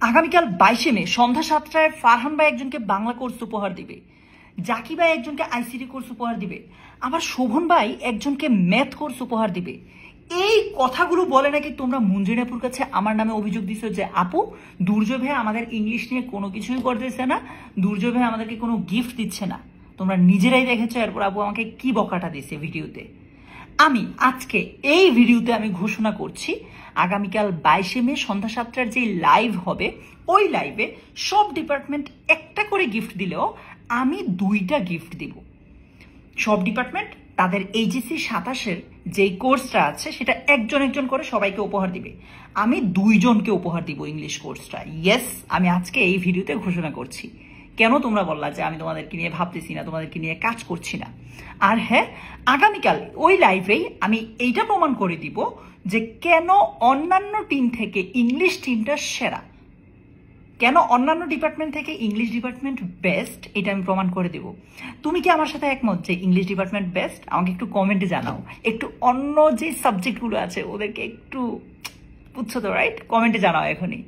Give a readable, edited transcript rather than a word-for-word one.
আগামীকাল 22শে মে সন্ধ্যা 7টায় ফারহান ভাই একজনকে বাংলা কোর্স উপহার দিবে, জাকি ভাই একজনকে আইসিটি কোর্স উপহার দিবে, আবার শোভন ভাই একজনকে ম্যাথ কোর্স উপহার দিবে। এই কথাগুলো বলে নাকি তোমরা মুঞ্জিনাপুর কাছে আমার নামে অভিযোগ দিছো যে আপু দুর্জয় ভাই আমাদের ইংলিশ নিয়ে কোনো কিছুই করতেছে না, দুর্জয় ভাই আমাদেরকে কোনো গিফট দিচ্ছে না। তোমরা নিজেরাই দেখেছো। এরপর আপু আমাকে কি বকাটা দিছে ভিডিওতে। আমি আজকে এই ভিডিওতে আমি ঘোষণা করছি আগামীকাল 22শে মে সন্ধ্যা 7টার যে লাইভ হবে ওই লাইভে সব ডিপার্টমেন্ট একটা করে গিফট দিলেও আমি 2টা গিফট দিব। সব ডিপার্টমেন্ট তাদের এইচএসসি 27-এর যে কোর্সটা আছে সেটা একজন একজন করে সবাইকে উপহার দিবে। আমি 2 জনকে উপহার দিব ইংলিশ কোর্সটা। ইয়েস, আমি আজকে এই ভিডিওতে ঘোষণা করছি। কেন তোমরা বললা যে আমি তোমাদেরকে নিয়ে ভাবতেছি না, তোমাদেরকে নিয়ে কাজ করছি না। আর হ্যাঁ, আগামীকাল ওই লাইভেই আমি এইটা প্রমাণ করে দিব যে কেন অন্যান্য টিম থেকে ইংলিশ টিমটা সেরা, কেন অন্যান্য ডিপার্টমেন্ট থেকে ইংলিশ ডিপার্টমেন্ট বেস্ট, এটা আমি প্রমাণ করে দেব। তুমি কি আমার সাথে একমত যে ইংলিশ ডিপার্টমেন্ট বেস্ট? আমাকে একটু কমেন্টে জানাও। একটু অন্য যে সাবজেক্টগুলো আছে ওদেরকে একটু বুঝছো তো, রাইট? কমেন্টে জানাও এখনই।